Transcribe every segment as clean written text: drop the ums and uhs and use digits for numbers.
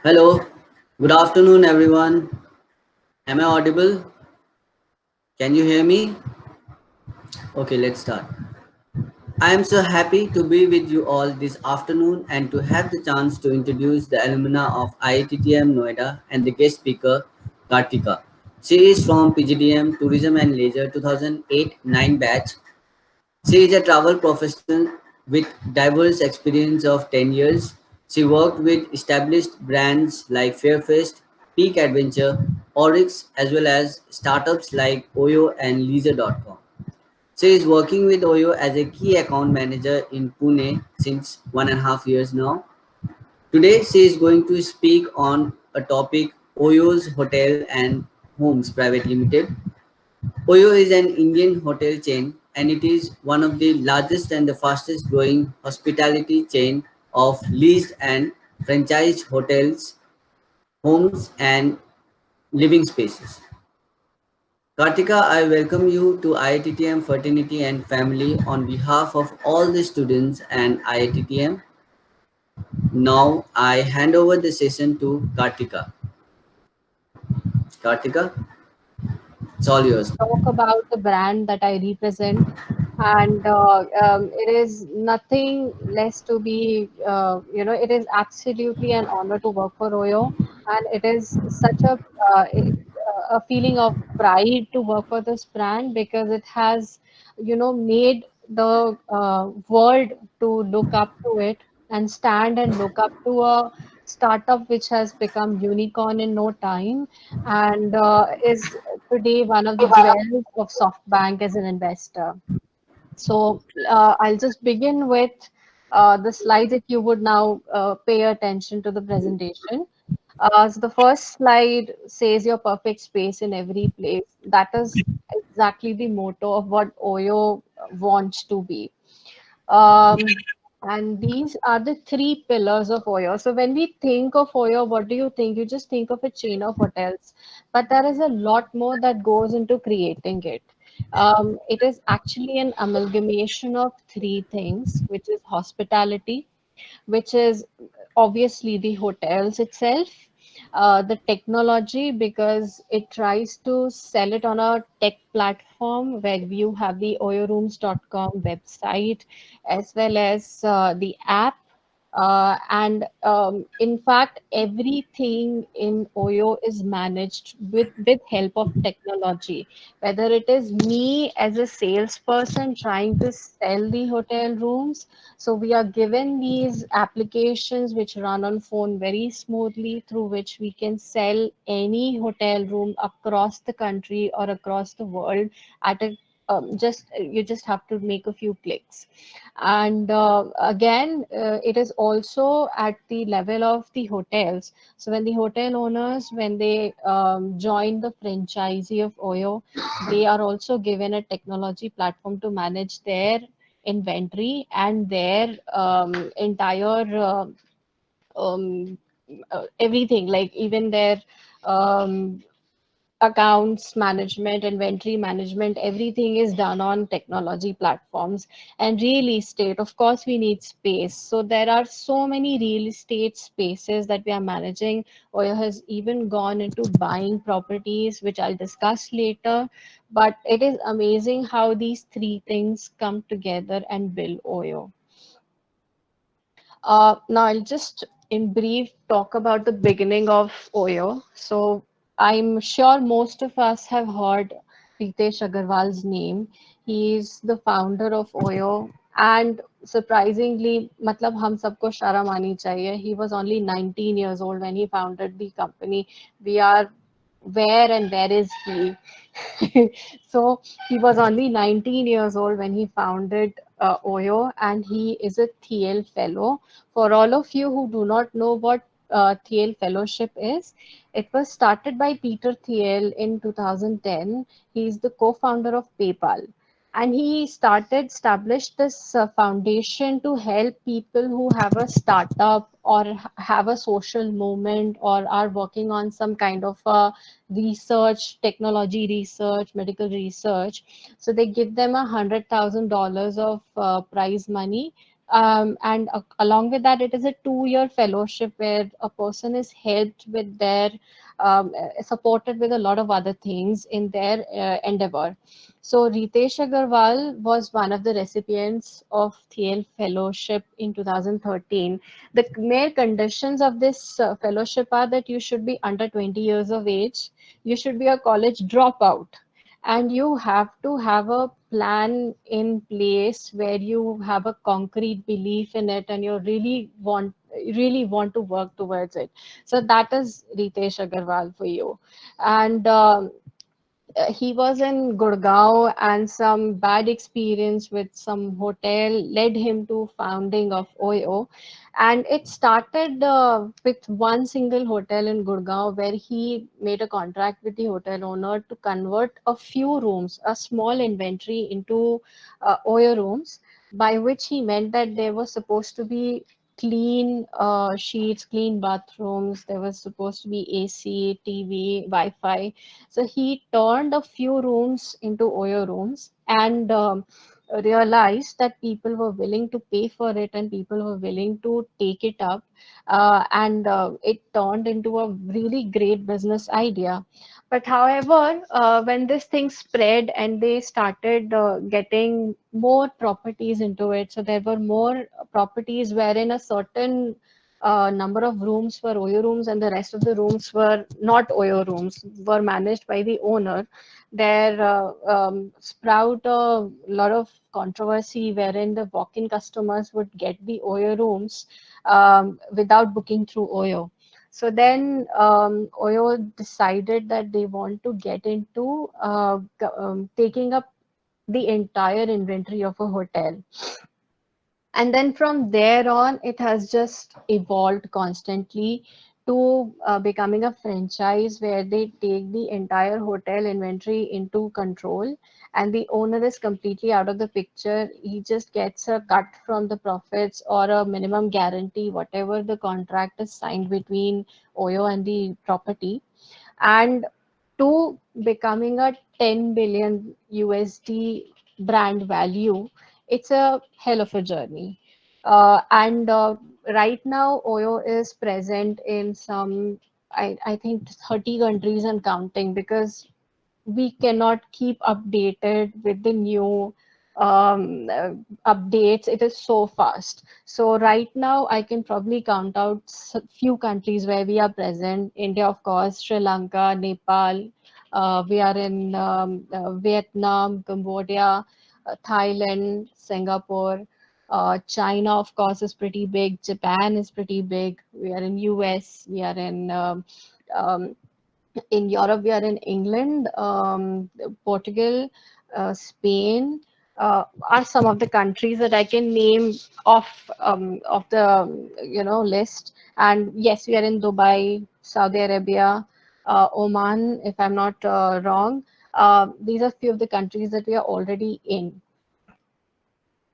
Hello, good afternoon, everyone. Am I audible? Can you hear me? Okay, let's start. I am so happy to be with you all this afternoon and to have the chance to introduce the alumna of IITTM Noida and the guest speaker, Kartika. She is from PGDM Tourism and Leisure 2008-9 batch. She is a travel professional with diverse experience of 10 years. She worked with established brands like Fairfest, Peak Adventure, Oryx, as well as startups like Oyo and Leisure.com. She is working with Oyo as a key account manager in Pune since 1.5 years now. Today, she is going to speak on a topic Oyo's Hotel and Homes Private Limited. Oyo is an Indian hotel chain and it is one of the largest and the fastest growing hospitality chain of leased and franchised hotels, homes and living spaces. Kartika, I welcome you to IITTM Fraternity and Family on behalf of all the students and IITTM. Now I hand over the session to Kartika. Kartika, it's all yours. Talk about the brand that I represent, and it is nothing less to be, it is absolutely an honor to work for Oyo, and it is such a feeling of pride to work for this brand because it has, made the world to look up to it and stand and look up to a startup which has become unicorn in no time and is today one of the jewels of SoftBank as an investor. So I'll just begin with the slides if you would now pay attention to the presentation. So the first slide says your perfect space in every place. That is exactly the motto of what Oyo wants to be. Um, and these are the three pillars of Oyo. So when we think of Oyo, what do you think? You just think of a chain of hotels, but there is a lot more that goes into creating it. It is actually an amalgamation of three things, which is hospitality, which is obviously the hotels itself, the technology because it tries to sell it on a tech platform where you have the oyorooms.com website as well as the app. And in fact, everything in Oyo is managed with help of technology. Whether it is me as a salesperson trying to sell the hotel rooms, so we are given these applications which run on phone very smoothly through which we can sell any hotel room across the country or across the world at a just you just have to make a few clicks. And again, it is also at the level of the hotels. So when the hotel owners, when they join the franchisee of Oyo, they are also given a technology platform to manage their inventory and their entire everything, like even their um, accounts management, inventory management, everything is done on technology platforms. And real estate, of course, we need space. So there are so many real estate spaces that we are managing. Oyo has even gone into buying properties, which I'll discuss later. But it is amazing how these three things come together and build Oyo. Now, I'll just in brief talk about the beginning of Oyo. So, I'm sure most of us have heard Ritesh Agarwal's name. He is the founder of Oyo, and surprisingly, matlab hum sabko sharam aani chahiye. He was only 19 years old when he founded the company. We are where is he? So he was only 19 years old when he founded Oyo, and he is a Thiel fellow. For all of you who do not know what Thiel Fellowship is, it was started by Peter Thiel in 2010. He is the co-founder of PayPal. And he established this foundation to help people who have a startup or have a social movement or are working on some kind of research, technology research, medical research. So they give them $100,000 of prize money And along with that, it is a 2-year fellowship where a person is helped with their supported with a lot of other things in their endeavor. So Ritesh Agarwal was one of the recipients of Thiel Fellowship in 2013. The mere conditions of this fellowship are that you should be under 20 years of age, you should be a college dropout, and you have to have a plan in place where you have a concrete belief in it and you really want to work towards it. So that is Ritesh Agarwal for you. And he was in Gurgaon, and some bad experience with some hotel led him to founding of Oyo. And it started with one single hotel in Gurgaon where he made a contract with the hotel owner to convert a few rooms, a small inventory, into Oyo rooms, by which he meant that there was supposed to be clean sheets, clean bathrooms, there was supposed to be AC, TV, Wi-Fi. So he turned a few rooms into Oyo rooms, and realized that people were willing to pay for it and people were willing to take it up. And it turned into a really great business idea. But however, when this thing spread and they started getting more properties into it, so there were more properties wherein a certain number of rooms were Oyo rooms and the rest of the rooms were not Oyo rooms, were managed by the owner. There sprout a lot of controversy wherein the walk-in customers would get the Oyo rooms without booking through Oyo. So then Oyo decided that they want to get into taking up the entire inventory of a hotel. And then from there on, it has just evolved constantly to becoming a franchise where they take the entire hotel inventory into control, and the owner is completely out of the picture. He just gets a cut from the profits or a minimum guarantee, whatever the contract is signed between Oyo and the property. And to becoming a 10 billion USD brand value, it's a hell of a journey. And right now, Oyo is present in some, I think, 30 countries and counting, because we cannot keep updated with the new uh, updates. It is so fast. So right now, I can probably count out few countries where we are present. India, of course, Sri Lanka, Nepal. We are in Vietnam, Cambodia, Thailand, Singapore. China, of course, is pretty big. Japan is pretty big. We are in US. We are um, in Europe, we are in England, Portugal, Spain, are some of the countries that I can name of the list. And yes, we are in Dubai, Saudi Arabia, Oman, if I'm not wrong. These are few of the countries that we are already in.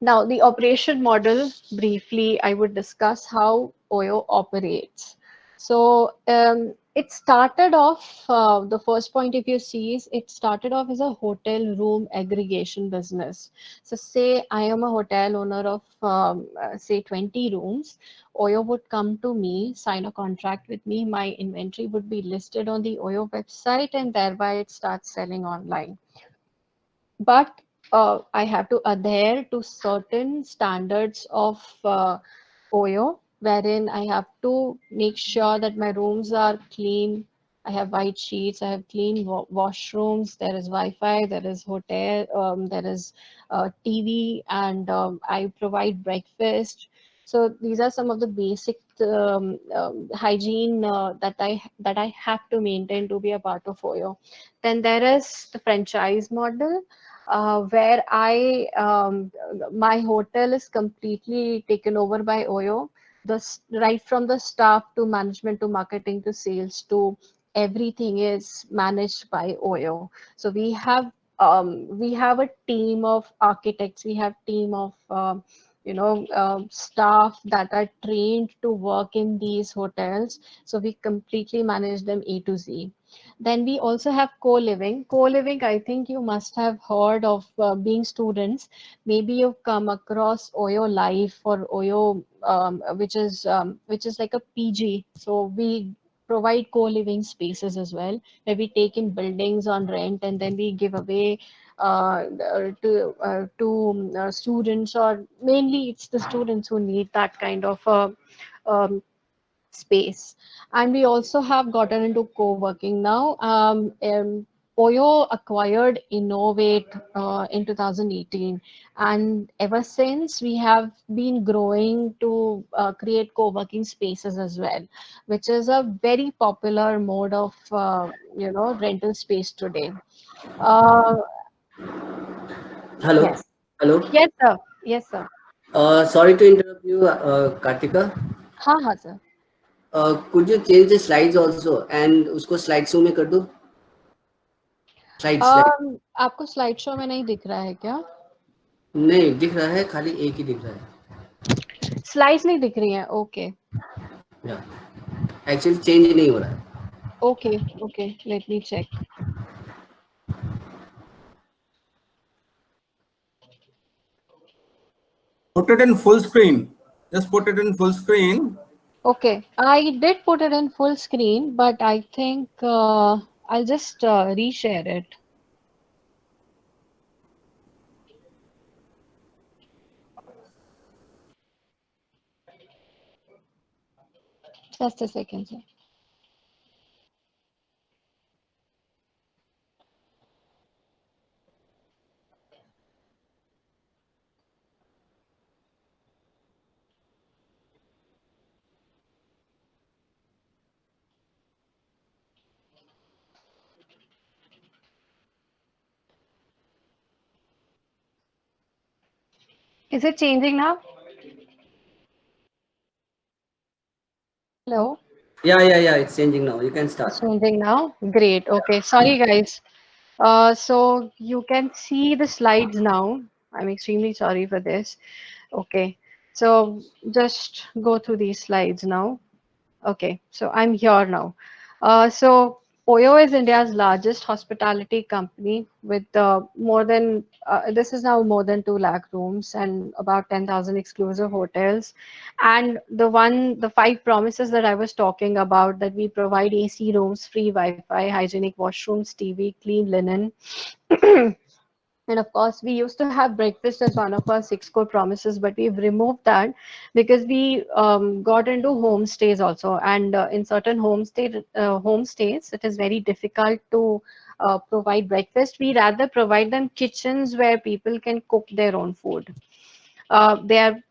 Now, the operation model, briefly, I would discuss how Oyo operates. So, it started off, the first point, if you see, is it started off as a hotel room aggregation business. So, say I am a hotel owner of, say, 20 rooms. Oyo would come to me, sign a contract with me, my inventory would be listed on the Oyo website, and thereby it starts selling online. But I have to adhere to certain standards of Oyo, wherein I have to make sure that my rooms are clean. I have white sheets, I have clean washrooms, there is Wi-Fi, there is hotel, there is TV, and I provide breakfast. So these are some of the basic hygiene that I have to maintain to be a part of Oyo. Then there is the franchise model, where my hotel is completely taken over by Oyo. Right from the staff to management to marketing to sales to everything is managed by Oyo. So we have a team of architects, we have team of staff that are trained to work in these hotels. So we completely manage them A to Z. Then we also have co-living. Co-living, I think you must have heard of, being students. Maybe you've come across Oyo Life or Oyo, which is like a PG. So we provide co-living spaces as well, where we take in buildings on rent and then we give away to students, or mainly it's the students who need that kind of um, space. And we also have gotten into co-working now. Oyo acquired Innovate in 2018, and ever since we have been growing to create co-working spaces as well, which is a very popular mode of rental space today. Uh, Hello. yes, Hello. yes, sir. Yes, sir. Sorry to interrupt you, Kartika. हाँ हाँ sir. Could you change the slides also and उसको slide show में कर दो? Slide. आपको slide show में नहीं दिख रहा है क्या? नहीं दिख रहा है, खाली एक ही दिख रहा है. स्लाइड्स नहीं दिख रही हैं. ओके. Yeah. Actually change नहीं हो रहा है. Okay okay, let me check. Put it in full screen. Just put it in full screen. Okay, I did put it in full screen, but I think I'll just reshare it. Just a second, sir. Is it changing now? Hello? Yeah. It's changing now. You can It's start. changing now. Great. Okay. Sorry, guys. So you can see the slides now. I'm extremely sorry for this. Okay. So just go through these slides now. Okay, so I'm here now. So Oyo is India's largest hospitality company with this is now more than 2 lakh rooms and about 10,000 exclusive hotels. And the five promises that I was talking about, that we provide AC rooms, free Wi-Fi, hygienic washrooms, TV, clean linen. And of course, we used to have breakfast as one of our six core promises, but we've removed that because we got into homestays also. And in certain homestays, it is very difficult to provide breakfast. We rather provide them kitchens where people can cook their own food. They are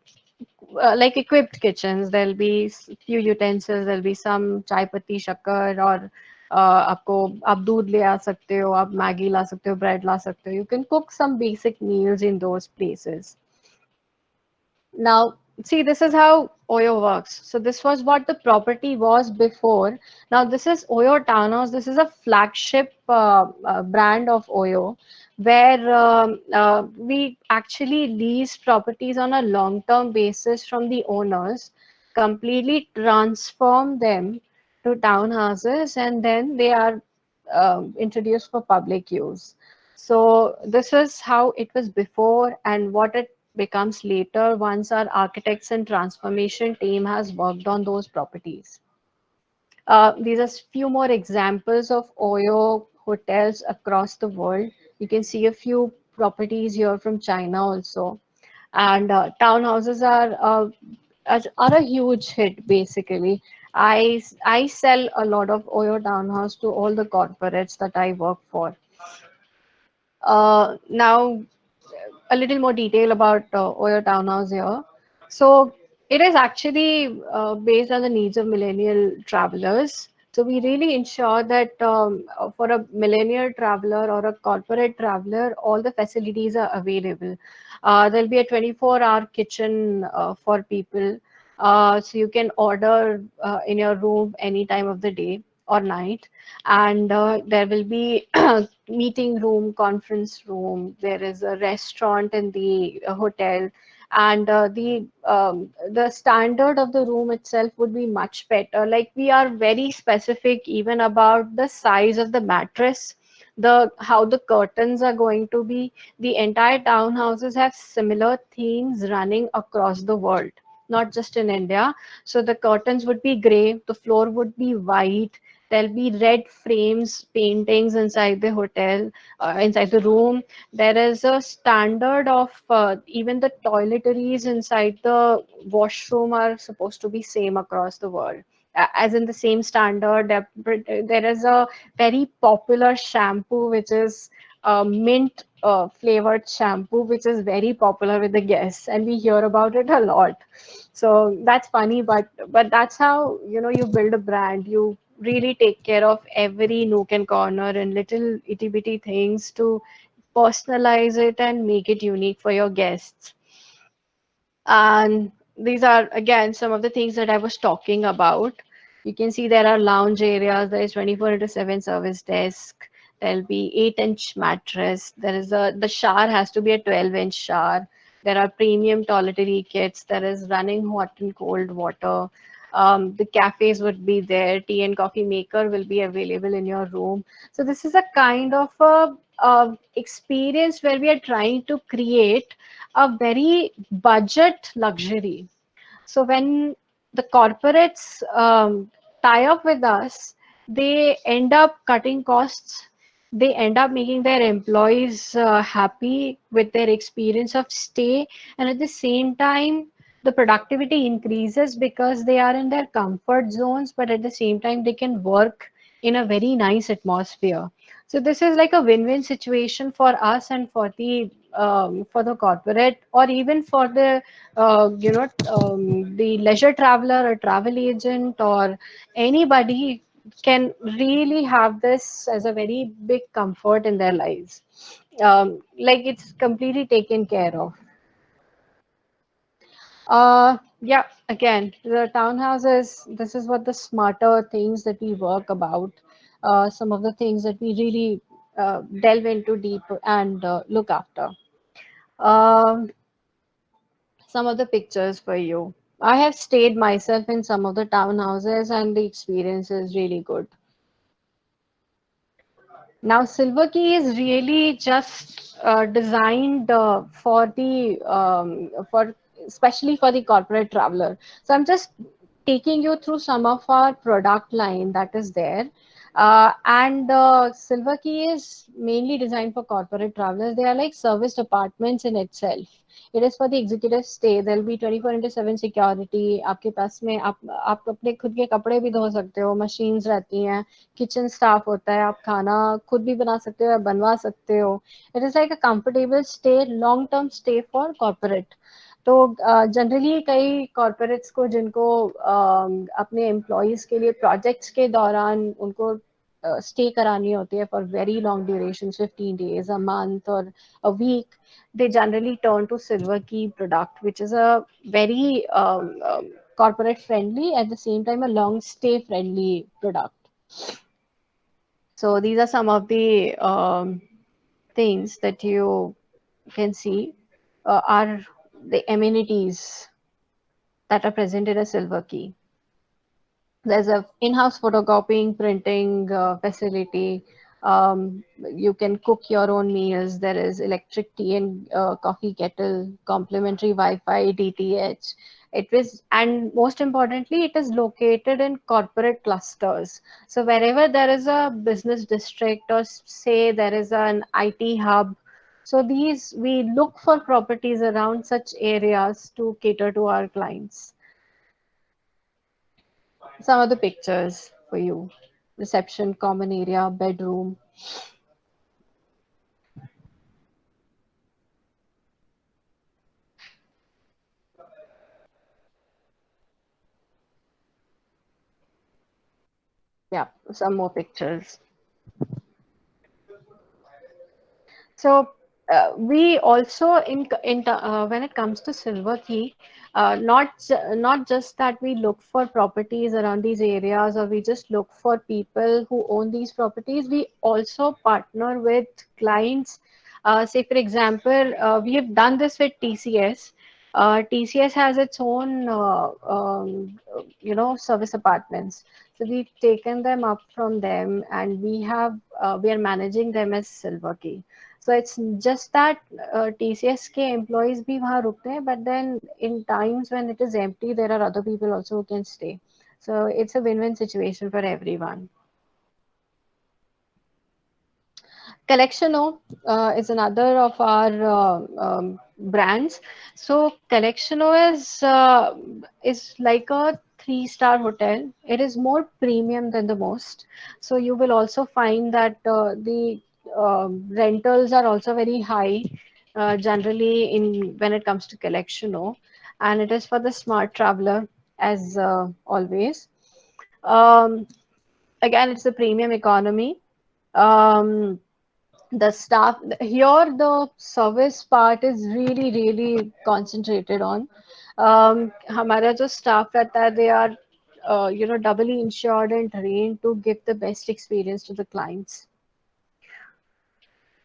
like equipped kitchens. There'll be few utensils. There'll be some chai patti shakkar, or आपको आप दूध ले आ सकते हो, आप Maggi ला सकते हो, bread ला सकते हो. You can cook some basic meals in those places. Now, see, this is how Oyo works. So this was what the property was before. Now this is Oyo Townhouse. This is a flagship brand of Oyo, where we actually lease properties on a long-term basis from the owners, completely transform them to townhouses, and then they are introduced for public use. So this is how it was before and what it becomes later once our architects and transformation team has worked on those properties. These are few more examples of Oyo hotels across the world. You can see a few properties here from China also. And townhouses are a huge hit basically. I sell a lot of Oyo townhouse to all the corporates that I work for. Now, a little more detail about Oyo Townhouse here. So it is actually based on the needs of millennial travelers. So we really ensure that for a millennial traveler or a corporate traveler, all the facilities are available. There'll be a 24-hour kitchen for people. So you can order in your room any time of the day or night. And there will be meeting room, conference room. There is a restaurant in the hotel. and the standard of the room itself would be much better. Like we are very specific even about the size of the mattress, the how the curtains are going to be. The entire townhouses have similar themes running across the world, not just in India. So the curtains would be gray, the floor would be white, there'll be red frames, paintings inside the hotel, inside the room. There is a standard of even the toiletries inside the washroom are supposed to be same across the world. As in the same standard, there is a very popular shampoo which is mint flavored shampoo, which is very popular with the guests, and we hear about it a lot. So that's funny, but that's how you build a brand. You really take care of every nook and corner and little itty bitty things to personalize it and make it unique for your guests. And these are again some of the things that I was talking about. You can see there are lounge areas, there is 24 into 7 service desk, there'll be 8-inch mattress, there is the shower has to be a 12-inch shower, there are premium toiletry kits, there is running hot and cold water. The cafes would be there, tea and coffee maker will be available in your room. So this is a kind of a experience where we are trying to create a very budget luxury. So when the corporates tie up with us, they end up cutting costs. They end up making their employees happy with their experience of stay, and at the same time, the productivity increases because they are in their comfort zones, but at the same time, they can work in a very nice atmosphere. So this is like a win-win situation for us and for the corporate, or even for the leisure traveler or travel agent, or anybody can really have this as a very big comfort in their lives. Like it's completely taken care of. Yeah, again, the townhouses, this is what the smarter things that we work about, some of the things that we really delve into deep and look after. Um, some of the pictures for you. I have stayed myself in some of the townhouses and the experience is really good. Now, Silver Key is really just designed for especially for the corporate traveler. So I'm just taking you through some of our product line that is there. And Silver Key is mainly designed for corporate travelers. They are like service apartments in itself. It is for the executive stay. There will be 24 into 7 security. आपके पास में आप अपने खुद के कपड़े भी धो सकते हो, मशीन्स रहती हैं, किचन स्टाफ होता है, आप खाना खुद भी बना सकते हो या बनवा सकते हो. It is like a comfortable stay, long term stay for corporate. तो जनरली कई कॉर्पोरेट्स को जिनको अपने एम्प्लॉयज के लिए प्रोजेक्ट्स के दौरान उनको स्टे करानी होती है for very long duration, 15 days, a month, or a week, they generally turn to Silver Key product, which is a very corporate friendly, at the same time a long stay friendly product. So these are some of the things that you can see are the amenities that are present in a Silver Key. There's a in-house photocopying, printing facility. You can cook your own meals. There is electric tea and coffee kettle, complimentary Wi-Fi, DTH. It is, and most importantly, it is located in corporate clusters. So wherever there is a business district, or say there is an IT hub, so these we look for properties around such areas to cater to our clients. Some of the pictures for you. Reception, common area, bedroom. Yeah, some more pictures. So we also when it comes to Silver Key, not just that we look for properties around these areas, or we just look for people who own these properties. We also partner with clients. Say for example, we have done this with TCS. TCS has its own, service apartments. So we've taken them up from them, and we are managing them as Silver Key. So it's just that TCS के employees भी वहाँ रुकते हैं, but then in times when it is empty, there are other people also who can stay. So it's a win-win situation for everyone. Collectiono is another of our brands. So Collectiono is like a three-star hotel. It is more premium than the most. So you will also find that the rentals are also very high, generally in when it comes to Collectiono, and it is for the smart traveler as always. Um, Again, it's a premium economy. Um, the staff here, the service part is really concentrated on. हमारा जो staff रहता है, they are doubly insured and trained to give the best experience to the clients.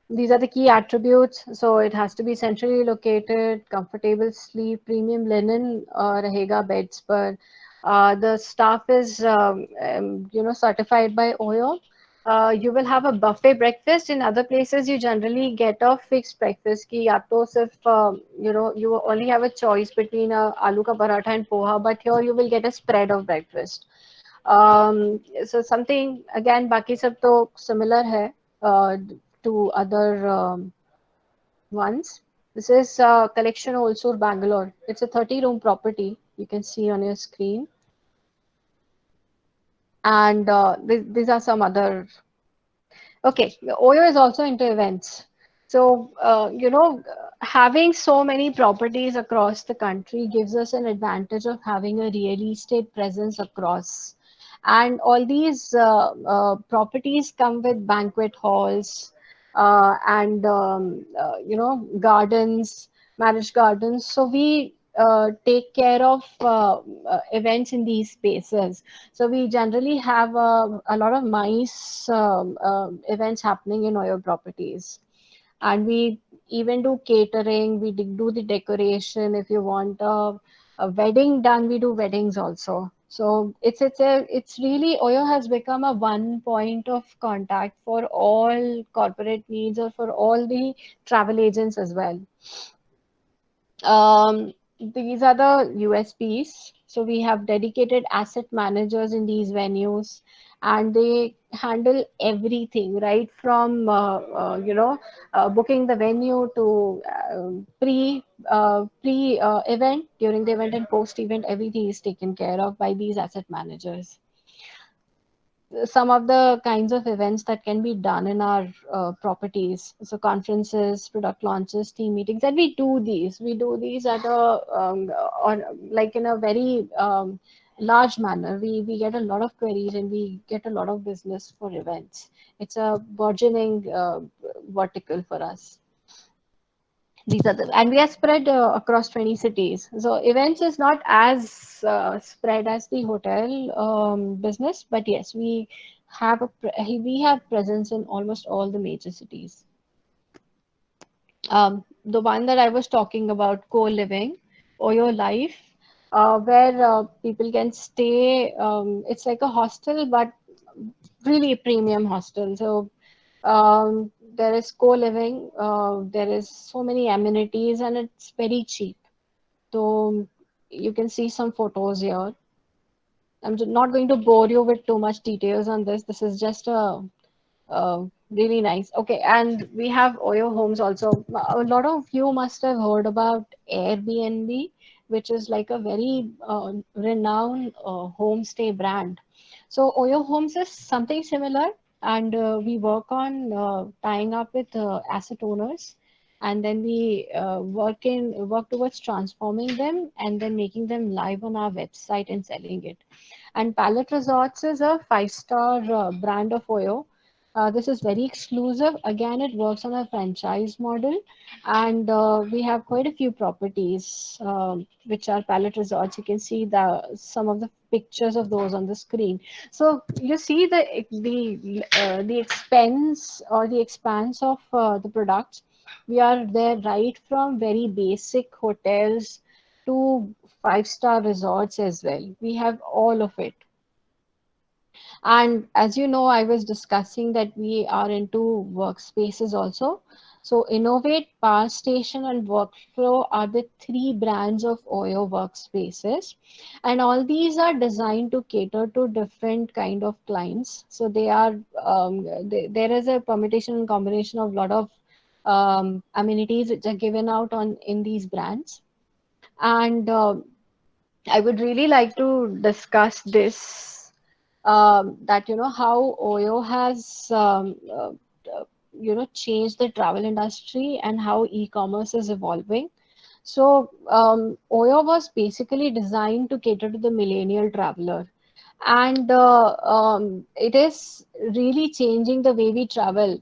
These are the key attributes. So it has to be centrally located, comfortable sleep, premium linen rahega beds per. The staff is certified by OYO. You will have a buffet breakfast. In other places, you generally get a fixed breakfast. Ki ya to sirf, you only have a choice between aloo ka paratha and poha, but here you will get a spread of breakfast. So something again, बाकी सब तो similar है to other ones. This is Collection also Bangalore. It's a 30-room property. You can see on your screen, and these are some other. Okay, Oyo is also into events. So, having so many properties across the country gives us an advantage of having a real estate presence across. And all these properties come with banquet halls and, gardens, marriage gardens. So we take care of events in these spaces. So we generally have a lot of nice events happening in Oyo properties, and we even do catering. We do the decoration. If you want a wedding done, we do weddings also. So it's really, Oyo has become a one point of contact for all corporate needs or for all the travel agents as well. These are the USPs. So we have dedicated asset managers in these venues, and they handle everything right from booking the venue to pre event, during the event, and post event. Everything is taken care of by these asset managers. Some of the kinds of events that can be done in our properties. So conferences, product launches, team meetings, and we do these. We do these at or like in a very large manner. We get a lot of queries and we get a lot of business for events. It's a burgeoning vertical for us. These are and we are spread across 20 cities. So events is not as spread as the hotel business, but yes, we have presence in almost all the major cities. The one that I was talking about, co-living, Oyo Life, where people can stay. It's like a hostel, but really premium hostel. So there is co-living, there is so many amenities, and it's very cheap. So you can see some photos here. I'm not going to bore you with too much details on this. This is just really nice. Okay, and we have Oyo Homes also. A lot of you must have heard about Airbnb, which is like a very renowned homestay brand. So Oyo Homes is something similar, and we work on tying up with asset owners, and then we work towards transforming them and then making them live on our website and selling it. And Palette Resorts is a five-star brand of Oyo. This is very exclusive. Again, it works on a franchise model, and we have quite a few properties which are Palette Resorts. You can see some of the pictures of those on the screen. So you see the expense or the expanse of the products. We are there right from very basic hotels to five-star resorts as well. We have all of it. And as you know, I was discussing that we are into workspaces also. So Innovate, Power Station, and Workflow are the three brands of Oyo workspaces. And all these are designed to cater to different kind of clients. So they are there is a permutation and combination of lot of amenities which are given out on in these brands. And I would really like to discuss this that how Oyo has changed the travel industry and how e-commerce is evolving. So Oyo was basically designed to cater to the millennial traveler, and it is really changing the way we travel.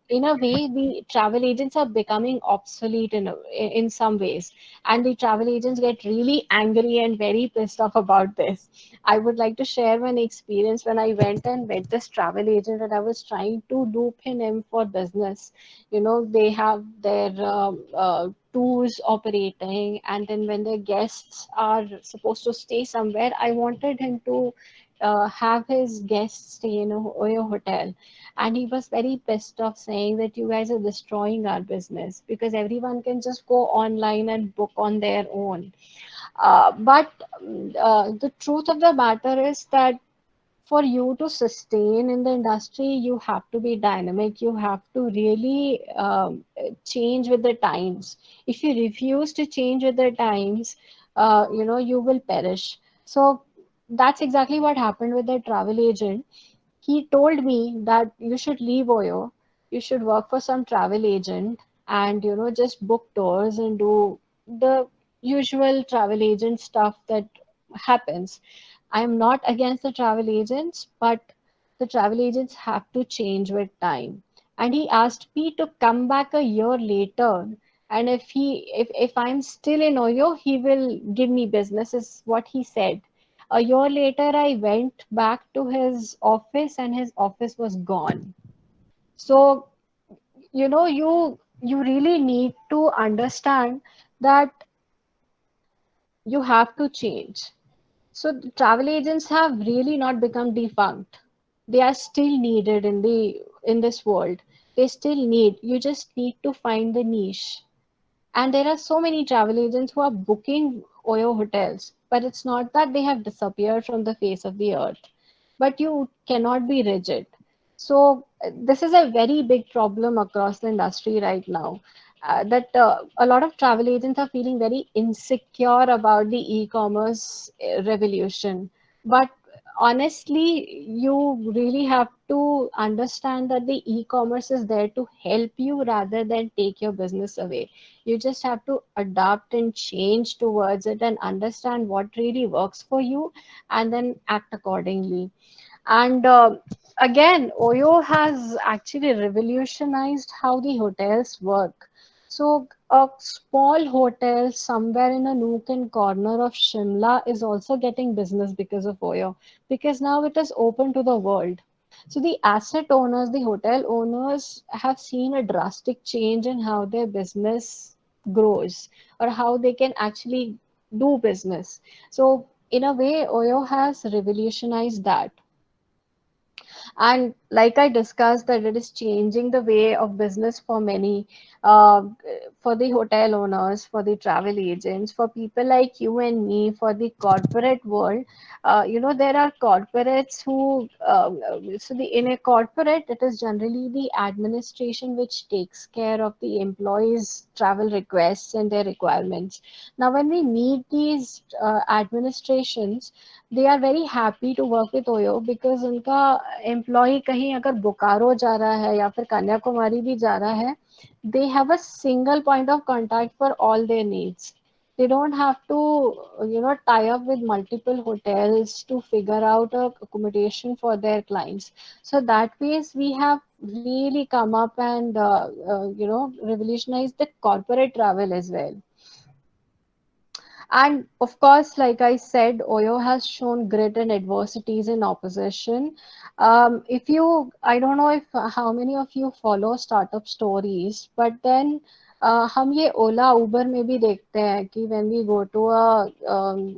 In a way, the travel agents are becoming obsolete in some ways, and the travel agents get really angry and very pissed off about this. I would like to share one experience when I went and met this travel agent, and I was trying to loop him in for business. They have their tours operating, and then when the guests are supposed to stay somewhere, I wanted him to have his guests stay in a hotel, and he was very pissed off saying that you guys are destroying our business because everyone can just go online and book on their own. But the truth of the matter is that for you to sustain in the industry, you have to be dynamic. You have to really change with the times. If you refuse to change with the times, you will perish. So that's exactly what happened with the travel agent. He told me that you should leave Oyo, you should work for some travel agent, and just book tours and do the usual travel agent stuff that happens. I am not against the travel agents, but the travel agents have to change with time. And he asked me to come back a year later, and if I'm still in Oyo, he will give me business, is what he said. A year later, I went back to his office, and his office was gone. So, you really need to understand that you have to change. So the travel agents have really not become defunct. They are still needed in this world. They still need. You just need to find the niche. And there are so many travel agents who are booking Oyo hotels, but it's not that they have disappeared from the face of the earth. But you cannot be rigid. So this is a very big problem across the industry right now. That a lot of travel agents are feeling very insecure about the e-commerce revolution. But honestly, you really have to understand that the e-commerce is there to help you rather than take your business away. You just have to adapt and change towards it and understand what really works for you and then act accordingly. And again, Oyo has actually revolutionized how the hotels work. So, a small hotel somewhere in a nook and corner of Shimla is also getting business because of Oyo, because now it is open to the world. So, the asset owners, the hotel owners, have seen a drastic change in how their business grows or how they can actually do business. So, in a way, Oyo has revolutionized that. And like I discussed, that it is changing the way of business for many, uh, for the hotel owners, for the travel agents, for people like you and me, for the corporate world. There are corporates who, in a corporate, it is generally the administration which takes care of the employees' travel requests and their requirements. Now, when we meet these administrations, they are very happy to work with Oyo because उनका employee कहीं अगर बोकारो जा रहा है या फिर कन्याकुमारी भी जा रहा है, they have a single point of contact for all their needs. They don't have to, tie up with multiple hotels to figure out a accommodation for their clients. So that ways we have really come up and revolutionized the corporate travel as well. And of course, like I said, Oyo has shown grit and adversities in opposition. I don't know if how many of you follow startup stories, but then हम ये ओला उबर में भी देखते हैं कि when we go to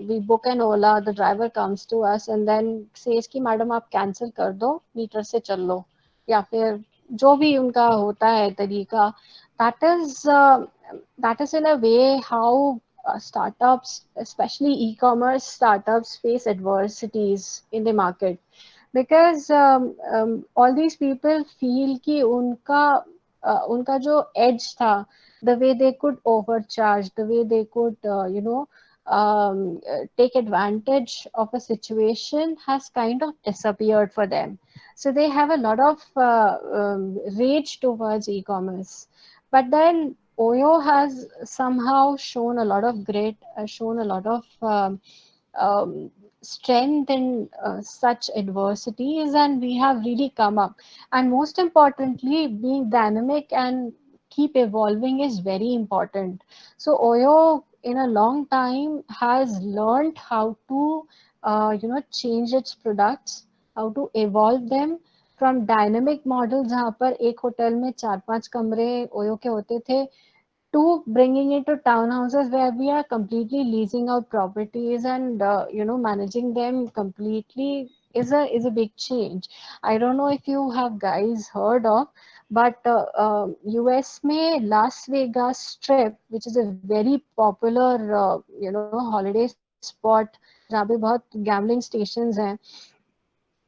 we book an Ola, the driver comes to us and then says कि madam आप cancel कर दो, मीटर से चल लो, या फिर जो भी उनका होता है तरीका. That is in a way how startups, especially e-commerce startups, face adversities in the market because all these people feel कि उनका जो edge था, the way they could overcharge, the way they could take advantage of a situation has kind of disappeared for them. So they have a lot of rage towards e-commerce. But then Oyo has somehow shown a lot of grit, shown a lot of strength in such adversities, and we have really come up. And most importantly, being dynamic and keep evolving is very important. So Oyo in a long time has learned how to change its products, how to evolve them from dynamic model जहाँ पर एक hotel में 4-5 कमरे OYO के होते थे, to bringing it to townhouses where we are completely leasing out properties and managing them completely is a big change. I don't know if you have guys heard of, but US में Las Vegas Strip, which is a very popular holiday spot जहाँ पे बहुत gambling stations हैं,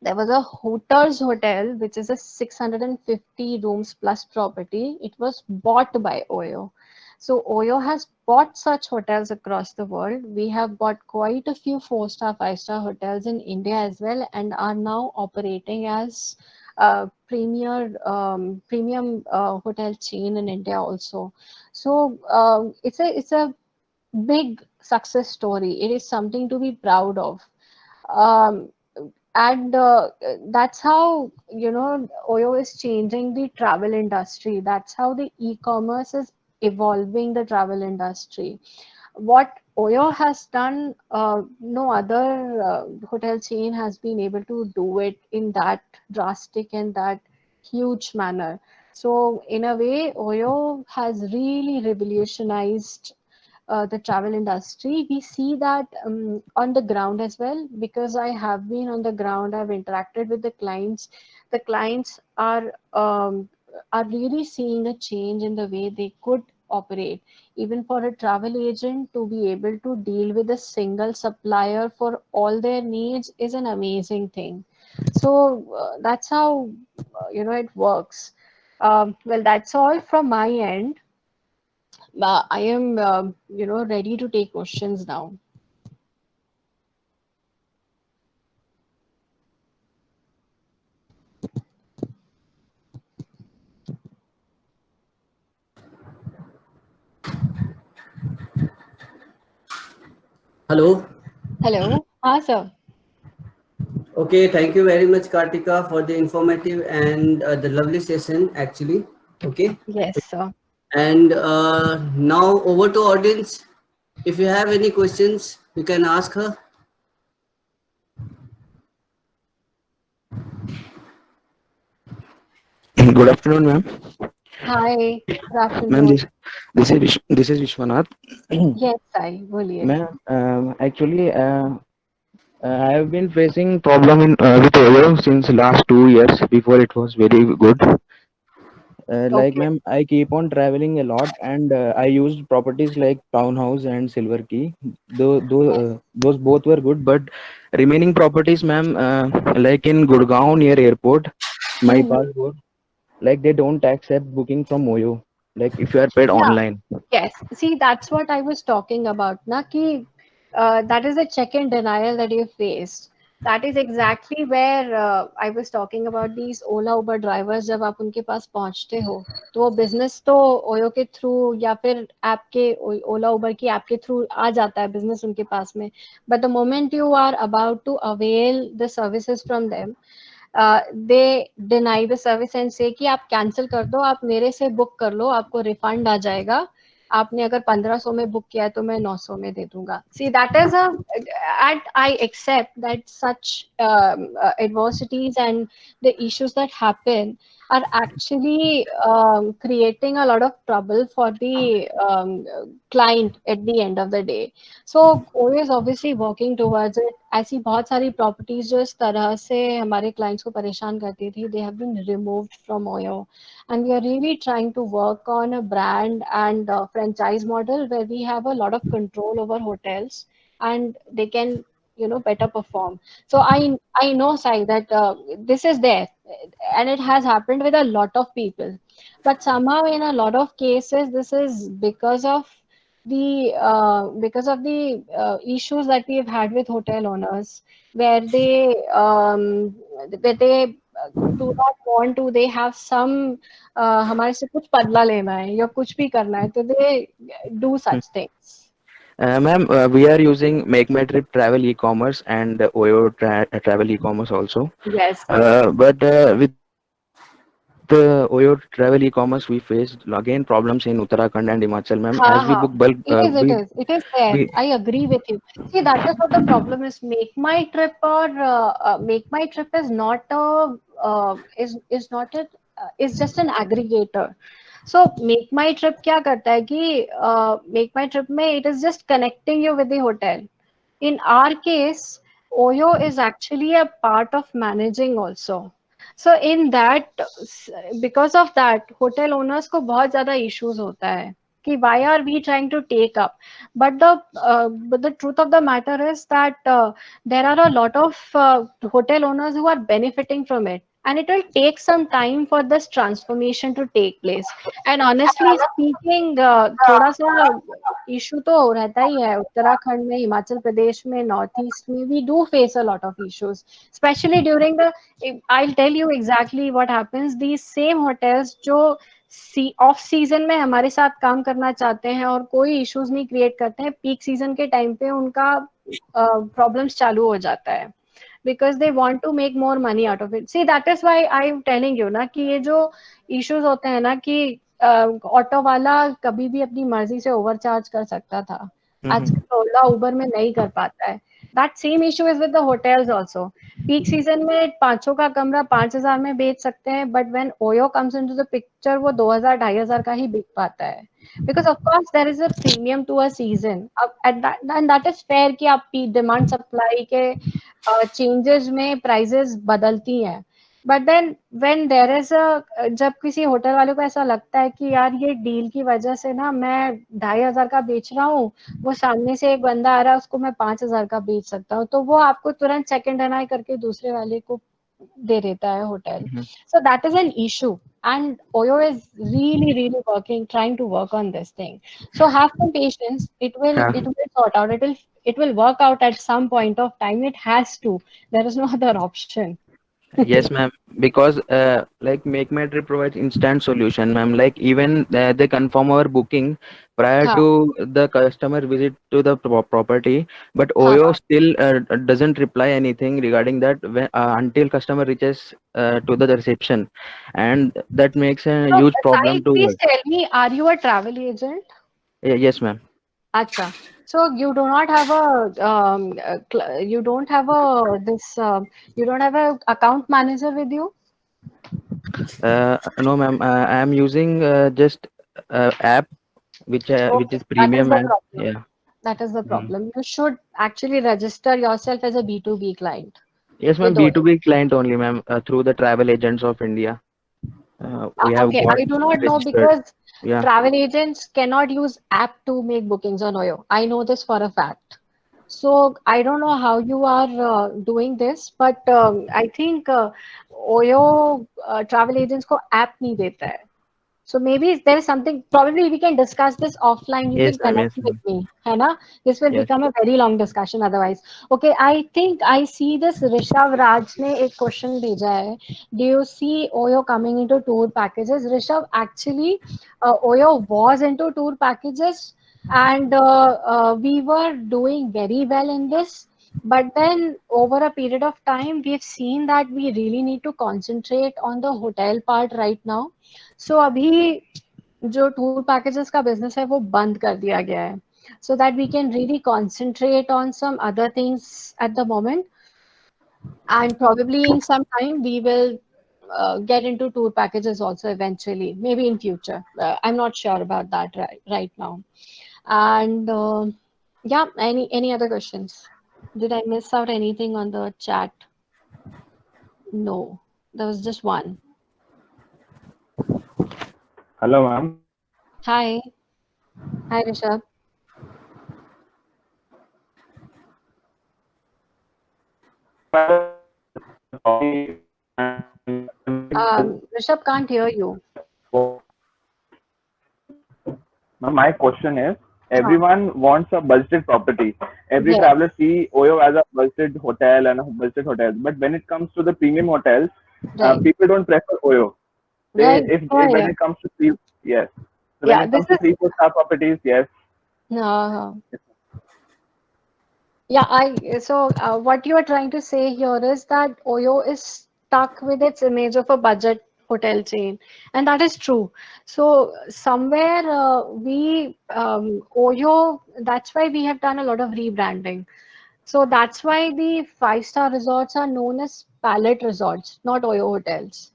there was a Hooters hotel, which is a 650 rooms plus property. It was bought by Oyo. So Oyo has bought such hotels across the world. We have bought quite a few 4-star, 5-star hotels in India as well, and are now operating as premium hotel chain in India also. So it's a big success story. It is something to be proud of. Um, and that's how Oyo is changing the travel industry. That's how the e-commerce is evolving the travel industry. What Oyo has done, no other hotel chain has been able to do it in that drastic and that huge manner. So in a way, Oyo has really revolutionized the travel industry. We see that on the ground as well, because I have been on the ground. I've interacted with the clients. The clients are really seeing a change in the way they could operate. Even for a travel agent to be able to deal with a single supplier for all their needs is an amazing thing. So that's how it works. Well, that's all from my end. I am, ready to take questions now. Hello. Hello. Sir. Okay, thank you very much, Kartika, for the informative and the lovely session, actually. Okay. Yes, sir. And now over to audience. If you have any questions, you can ask her. Good afternoon, ma'am. Hi. Good Ma'am, afternoon. this is Vishwanath. Yes, I boliye. Ma'am, actually, I have been facing problem with Oyo since last 2 years. Before it was very good. Like, Okay. ma'am, I keep on traveling a lot, and I used properties like Townhouse and Silver Key. Those both were good, but remaining properties, ma'am, like in Gurgaon near airport, my Mhm. passport, like they don't accept booking from Oyo. Like if you are paid Yeah. online. Yes. See, that's what I was talking about. Na ki, that is a check-in denial that you faced. That is exactly where I was talking about these Ola Uber drivers. जब आप उनके पास पहुंचते हो, तो वो business तो OYO के through या फिर ऐप के ओला उबर की ऐप के थ्रू आ जाता है बिजनेस उनके पास में. But the moment you are about to avail the services from them, they deny the service and से कि आप कैंसिल कर दो, आप मेरे से बुक कर लो, आपको रिफंड आ जाएगा. आपने अगर 1500 में बुक किया है तो मैं 900 में दे दूंगा. See that is and I accept that such adversities and the issues that happen are actually creating a lot of trouble for the client at the end of the day. So always obviously working towards it. ऐसी बहुत सारी properties जो इस तरह से हमारे clients को परेशान करती थी, they have been removed from Oyo, and we are really trying to work on a brand and franchise model where we have a lot of control over hotels and they can, you know, better perform. So I know, Sai, that this is there and it has happened with a lot of people, but somehow in a lot of cases this is because of the issues that we've had with hotel owners, where they do not want to, they have some हमारे से कुछ बदला लेना है या कुछ भी करना है, तो they do such things. Ma'am, we are using Make My Trip Travel e-commerce and Oyo Travel e-commerce also. Yes. But with Oyo Travel e-commerce, we faced again problems in Uttarakhand and Himachal, ma'am. हाँ As we हाँ, book bulk, it is there. we I agree with you. See, that is what the problem is. Make My Trip or Make My Trip is not a is not a is just an aggregator. So Make My Trip क्या करता है कि Make My Trip में it is just connecting you with the hotel. In our case, Oyo is actually a part of managing also. So in that, because of that, hotel owners को बहुत ज़्यादा issues होता है कि why are we trying to take up? But the truth of the matter is that there are a lot of hotel owners who are benefiting from it, and it will take some time for this transformation to take place. And honestly speaking, थोड़ा सा issue तो रहता ही है उत्तराखंड में, हिमाचल प्रदेश में, north east में. We do face a lot of issues, specially during the, I tell you exactly what happens. The same hotels जो off season में हमारे साथ काम करना चाहते हैं और कोई इश्यूज नहीं क्रिएट करते हैं, पीक सीजन के टाइम पे उनका प्रॉब्लम्स चालू हो जाता है, because they want to make more money out of it. See, that is why I'm telling you ना कि ये जो issues होते हैं ना कि ऑटो वाला कभी भी अपनी मर्जी से ओवरचार्ज कर सकता था, आजकल ओला उबर में नहीं कर पाता है. That same issue is with the hotels also. Peak season में 500 का कमरा 5,000 में बेच सकते हैं, but when OYO comes into the picture वो 2,000 2,500 का ही बिक पाता है, because of course there is a premium to a season. At that, and that is fair कि आप डिमांड सप्लाई के चेंजेस में प्राइजेस बदलती हैं. But then when there is a, जब किसी होटल वाले को ऐसा लगता है कि यार ये डील की वजह से ना मैं 2,500 का बेच रहा हूँ, वो सामने से एक बंदा आ रहा है उसको मैं 5,000 का बेच सकता हूँ, तो वो आपको तुरंत सेकंड एनआई करके दूसरे वाले को दे देता है hotel. So that is an issue, and Oyo is really working, trying to work on this thing. So have some patience. It will sort out. It will work out at some point of time. It has to. There is no other option. Yes, ma'am. Because like Make My Trip provides instant solution, ma'am. Like even they confirm our booking prior हाँ to the customer visit to the property, but हाँ Oyo हाँ. still doesn't reply anything regarding that until customer reaches to the reception, and that makes a So, huge Sai, problem to please us. tell me, are you a travel agent? Yes, ma'am. Acha. So you do not have you don't have a you don't have a account manager with you? No, ma'am. I am using just app which Okay, is that is premium the and problem. yeah. That is the Mm. problem. You should actually register yourself as a B2B client Yes, ma'am. with Oyo. B2B client only, ma'am. Through the Travel Agents of India. We have Okay, got I do not know registered. because Yeah. travel agents cannot use app to make bookings on Oyo. I know this for a fact. So I don't know how you are doing this, but I think Oyo travel agents को app नहीं देता है. So maybe there is something, probably we can discuss this offline. You Yes, can ma'am. connect Yes, with ma'am. me, है ना? This will Yes. become a very long discussion otherwise. Okay, I think I see this. Rishabh Raj ने एक question भेजा है. Do you see Oyo coming into tour packages? Rishabh, actually, Oyo was into tour packages, and we were doing very well in this. But then over a period of time, we've seen that we really need to concentrate on the hotel part right now. So अभी जो tour packages का business है वो बंद कर दिया गया है. so that we can really concentrate on some other things at the moment. And probably in some time we will get into tour packages also eventually, maybe in future. I'm not sure about that right now. And yeah, any other questions? Did I miss out anything on the chat? No, there was just one. Hello, ma'am. Hi. Hi, Rishabh. Rishabh can't hear you. My question is, Huh. everyone wants a budgeted property. Every Yes, traveler see Oyo as a budgeted hotel and a budgeted hotel. But when it comes to the premium hotels, right. people don't prefer Oyo. They Right. if Oh, when yeah. it comes to three, yes. So when Yeah, it this comes to is 3 4 star properties, yes. uh, yeah, what you are trying to say here is that Oyo is stuck with its image of a budget hotel chain, and that is true. So somewhere Oyo, that's why we have done a lot of rebranding. So that's why the five-star resorts are known as palette resorts, not Oyo hotels.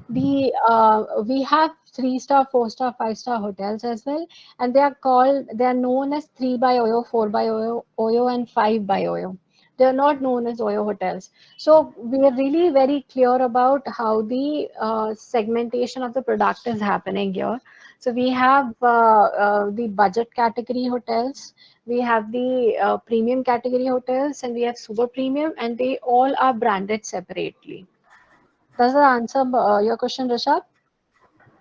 We have 3-star, 4-star, 5-star hotels as well, and they are known as 3 by Oyo, 4 by Oyo, and 5 by Oyo. They are not known as Oyo hotels. So we are really very clear about how the segmentation of the product is happening here. So we have the budget category hotels, we have the premium category hotels, and we have super premium, and they all are branded separately. Does that answer your question, Rishabh?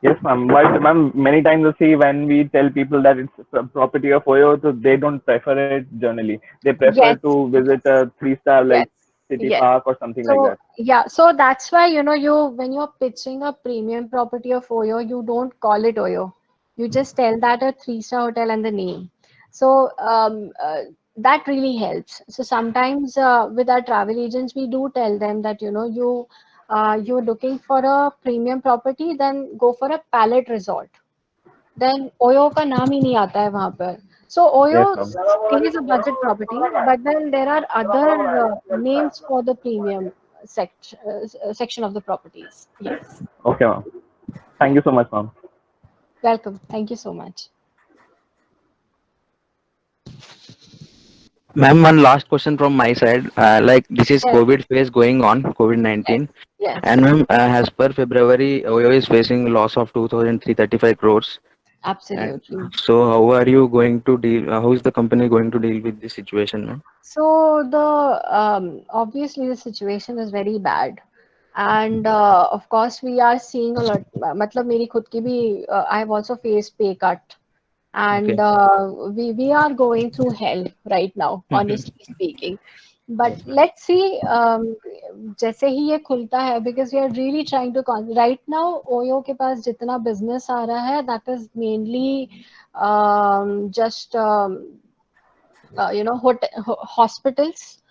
Yes, ma'am. But ma'am, many times I see when we tell people that it's a property of Oyo, so they don't prefer it generally. They prefer Yes, to visit a 3 star like yes, City yes. Park or something like So that. yeah, so that's why you when you're pitching a premium property of Oyo, you don't call it Oyo. You just tell that a 3-star hotel and the name. So that really helps. So sometimes with our travel agents, we do tell them that you're looking for a premium property, then go for a palette resort. Then Oyo का नाम ही नहीं आता है वहाँ पर. So Oyo Yes, ma'am. stays a budget property, but then there are other names for the premium section of the properties. Yes. Okay, ma'am. Thank you so much, ma'am. Welcome. Thank you so much. Ma'am, one last question from my side. Like this is Yes. COVID phase going on, Yes. COVID-19, Yes. and ma'am, as per February, Oyo is facing loss of 2,335 crores. And Absolutely. so, how are you going to deal? How is the company going to deal with this situation, ma'am? So the obviously the situation is very bad, and of course we are seeing a lot. मतलब मेरी खुद की भी I have also faced pay cut, and Okay. we are going through hell right now, honestly speaking. But let's see, जैसे ही ये खुलता है, because we are really trying to right now OYO के पास जितना business आ रहा है, that is mainly just hospitals,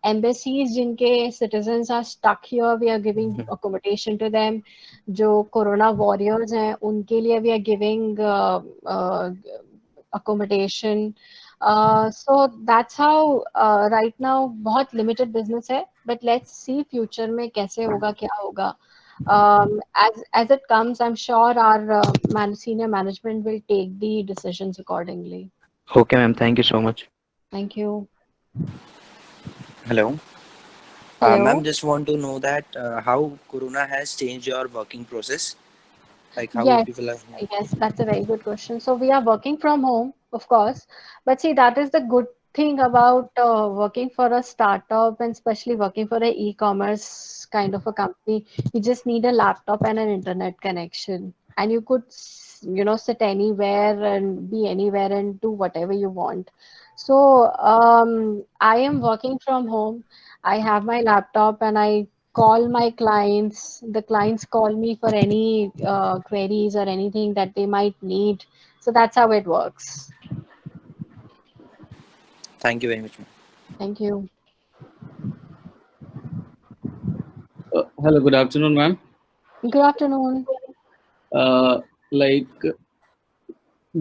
embassies जिनके citizens are stuck here, we are giving accommodation to them. जो corona warriors हैं, उनके लिए we are giving accommodation. So that's how right now बहुत limited business है, but let's see future में कैसे होगा, क्या होगा. As it comes, I'm sure our senior management will take the decisions accordingly. Okay, ma'am. Thank you so much. Thank you. Hello. Ma'am, Hello. just want to know that how Corona has changed your working process, like how Yes, people are. yes, that's a very good question. So we are working from home, of course, but see, that is the good thing about working for a startup and especially working for a e-commerce kind of a company. You just need a laptop and an internet connection, and you could, sit anywhere and be anywhere and do whatever you want. So I am working from home. I have my laptop and I call my clients. The clients call me for any queries or anything that they might need. So that's how it works. Thank you very much, ma'am. Thank you. Hello, good afternoon, ma'am. Good afternoon. Like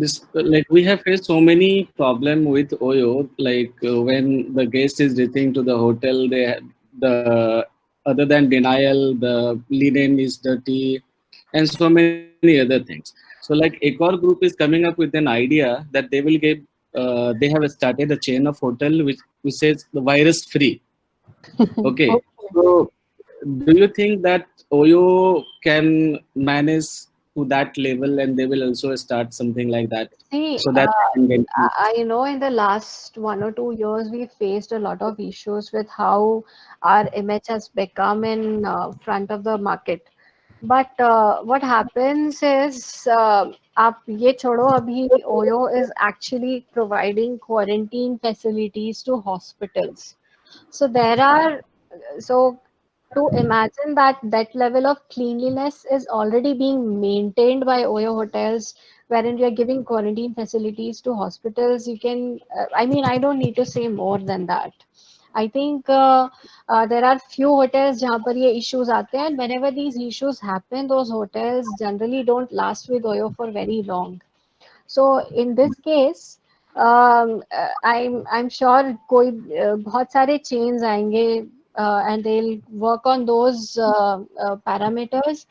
this like we have faced so many problem with Oyo. Like when the guest is reaching to the hotel, the other than denial, the linen is dirty, and so many other things. So like Accor Group is coming up with an idea that they will give. They have started a chain of hotel which says the virus free. Okay, Okay. so do you think that Oyo can manage to that level and they will also start something like that See, so that they can get I know in the last 1 or 2 years we faced a lot of issues with how our image has become in front of the market. But what happens is, आप ये छोड़ो अभी Oyo is actually providing quarantine facilities to hospitals. So there are so to imagine that that level of cleanliness is already being maintained by Oyo hotels, wherein we are giving quarantine facilities to hospitals. You can, I mean, I don't need to say more than that. I think there are few hotels जहाँ पर ये issues आते हैं, and whenever these issues happen, those hotels generally don't last with Oyo for very long. So in this case, I'm sure कोई बहुत सारे chains आएंगे and they'll work on those parameters.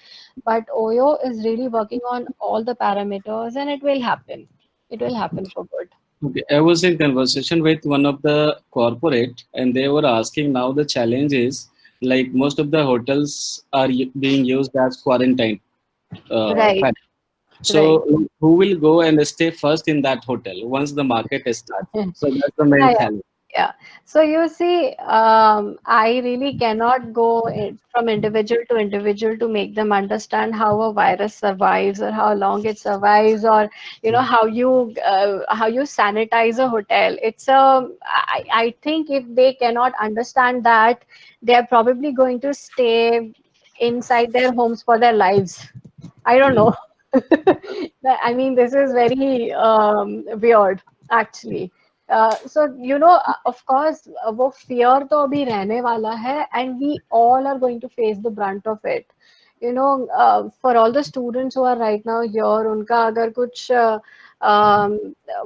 But Oyo is really working on all the parameters, and it will happen. It will happen for good. Okay, I was in conversation with one of the corporate, and they were asking now the challenge is like most of the hotels are being used as quarantine. Right, Pack. right. So who will go and stay first in that hotel once the market starts? So that's the main Yeah, challenge. yeah. So you see, I really cannot go from individual to individual to make them understand how a virus survives or how long it survives, or how you sanitize a hotel. I think if they cannot understand that, they are probably going to stay inside their homes for their lives. I don't know. I mean, this is very weird, actually. So of course, वो fear तो अभी रहने वाला है, and we all are going to face the brunt of it. For all the students who are right now here, उनका अगर कुछ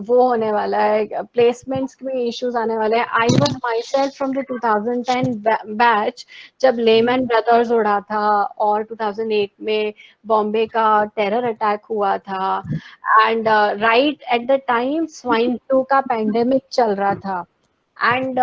वो होने वाला है, placements में issues आने वाले हैं. I was myself from the 2010 batch जब लेमैन ब्रदर्स उड़ा था, और 2008 में बॉम्बे का टेरर अटैक हुआ था, and right at the time swine flu का पेंडेमिक चल रहा था, and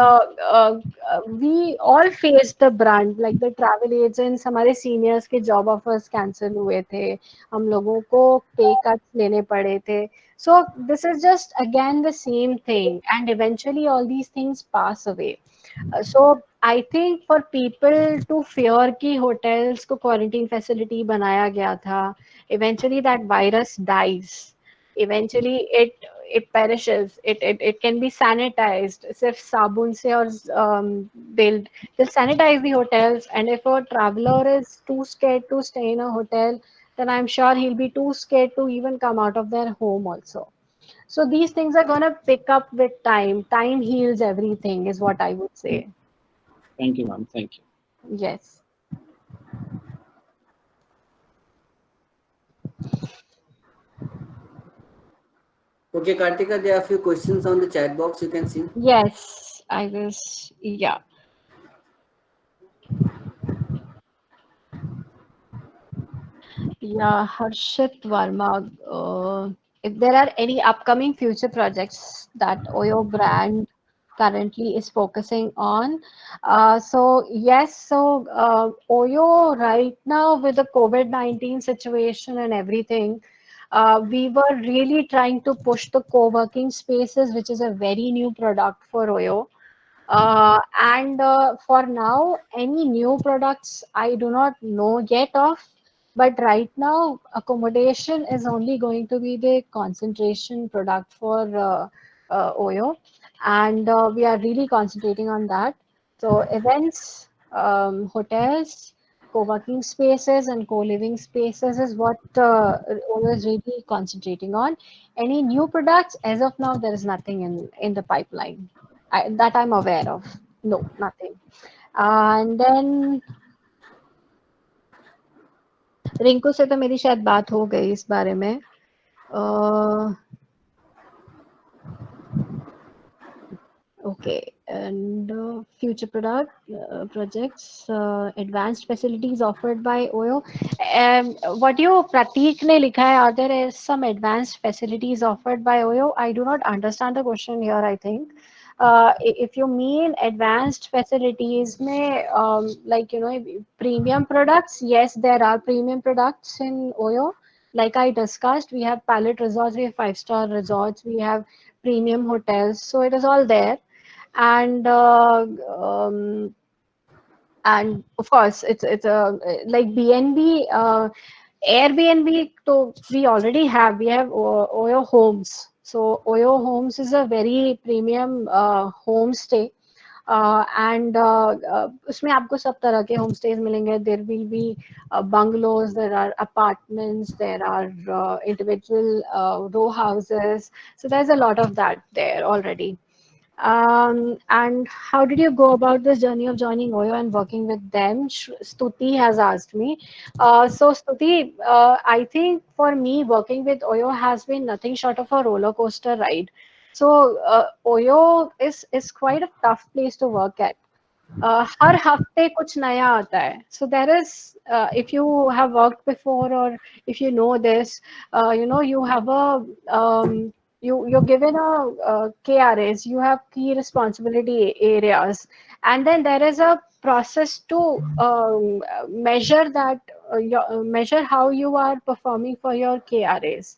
we all face the brunt, like the travel agents, हमारे सीनियर्स के जॉब ऑफर्स कैंसिल हुए थे, हम लोगों को पे कट्स लेने पड़े थे. So this is just again the same thing, and eventually all these things pass away. So I think for people to fear कि hotels को quarantine facility बनाया गया था, eventually that virus dies. Eventually it perishes. It can be sanitized. सिर्फ साबुन से, और they'll sanitize the hotels. And if a traveler is too scared to stay in a hotel, then I'm sure he'll be too scared to even come out of their home also. So these things are gonna pick up with time. Time heals everything, is what I would say. Thank you, ma'am. Thank you. Yes. Okay, Kartika, there are a few questions on the chat box you can see. Yes, I was. Yeah. Yeah, Harshit Varma. If there are any upcoming future projects that Oyo brand currently is focusing on. So yes, so Oyo right now with the COVID-19 situation and everything, we were really trying to push the co-working spaces, which is a very new product for Oyo. And for now, any new products I do not know yet of, but right now, accommodation is only going to be the concentration product for Oyo, and we are really concentrating on that. So events, hotels, co-working spaces, and co-living spaces is what Oyo is really concentrating on. Any new products, as of now, there is nothing in the pipeline that I'm aware of. No, nothing. And then Rinku से तो मेरी शायद बात हो गई इस बारे में. Okay, and future projects, advanced facilities offered by OYO. What you Pratik ne likha hai, are there is some advanced facilities offered by OYO? I do not understand the question here, I think. If you mean advanced facilities, may like premium products, yes, there are premium products in OYO. Like I discussed, we have pallet resorts, we have five-star resorts, we have premium hotels, so it is all there. And and of course it's a like BNB, Airbnb. So we have Oyo Homes. So Oyo Homes is a very premium homestay. And उसमें आपको सब तरह के home stage मिलेंगे. There will be bungalows, there are apartments, there are individual row houses. So there's a lot of that there already. And how did you go about this journey of joining OYO and working with them? Stuti has asked me. So Stuti, I think for me, working with OYO has been nothing short of a roller coaster ride. So OYO is quite a tough place to work at. हर हफ्ते कुछ नया आता है. So there is, if you have worked before or if you know this, you have a you're given a KRAs, you have key responsibility areas, and then there is a process to measure that measure how you are performing for your KRAs.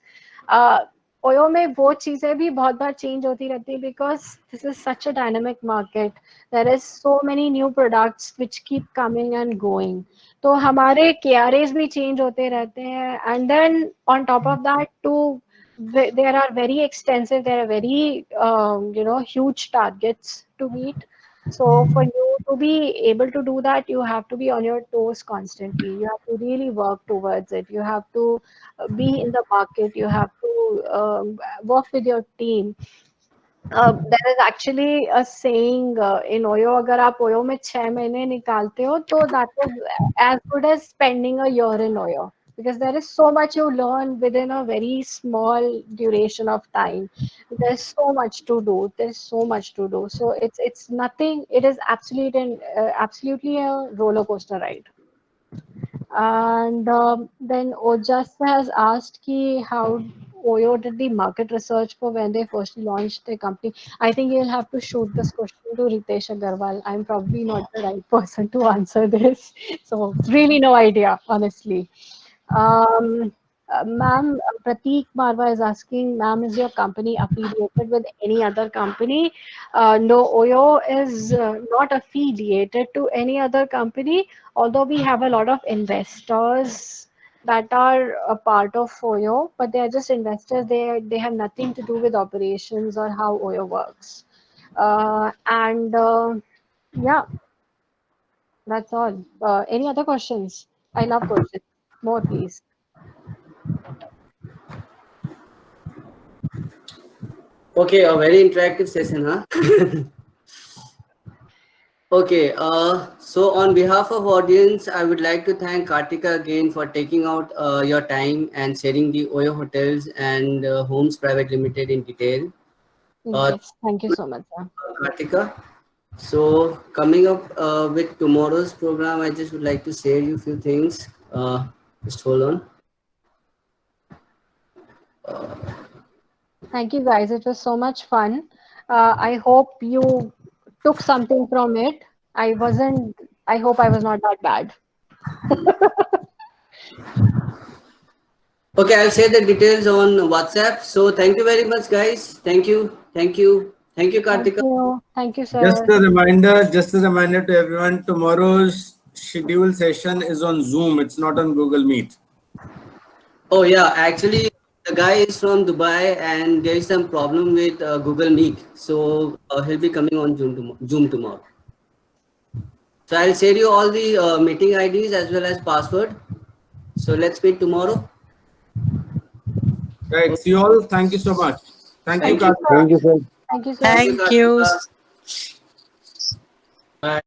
OYO में वो चीजें भी बहुत बार change होती रहती है because this is such a dynamic market. There is so many new products which keep coming and going. तो हमारे KRAs भी change होते रहते हैं, and then on top of that too, there are very extensive, there are very huge targets to meet. So for you to be able to do that, you have to be on your toes constantly. You have to really work towards it. You have to be in the market. You have to work with your team. There is actually a saying in OYO, अगर आप OYO में 6 महीने निकालते हो, तो that is as good as spending a year in OYO. Because there is so much you learn within a very small duration of time. There's so much to do. There's so much to do. So it's nothing. It is absolutely a roller coaster ride. And then Ojas has asked ki how OYO did the market research for when they first launched their company. I think you'll have to shoot this question to Ritesh Agarwal. I'm probably not the right person to answer this. So really no idea, honestly. Ma'am, Prateek Marwa is asking, ma'am, is your company affiliated with any other company? No, OYO is not affiliated to any other company, although we have a lot of investors that are a part of OYO, but they are just investors. They have nothing to do with operations or how OYO works. And yeah, that's all. Any other questions? I love questions. More, please. Okay, a very interactive session, huh? Okay, so on behalf of audience, I would like to thank Kartika again for taking out your time and sharing the OYO Hotels and Homes Private Limited in detail. Yes, thank you so much, sir. Kartika. So coming up with tomorrow's program, I just would like to share you a few things. Just hold on. Thank you, guys. It was so much fun. I hope you took something from it. I hope I was not that bad. Okay, I'll share the details on WhatsApp. So thank you very much, guys. Thank you. Thank you. Thank you, Kartika. Thank you, sir. Just a reminder to everyone, tomorrow's scheduled session is on Zoom. It's not on Google Meet. Oh yeah, actually the guy is from Dubai and there is some problem with Google Meet. So he'll be coming on Zoom tomorrow. So I'll share you all the meeting IDs as well as password. So let's meet tomorrow. Right. See you all. Thank you so much. Thank you, Kartika. Thank you, sir. Thank you, sir. Thank you. Bye.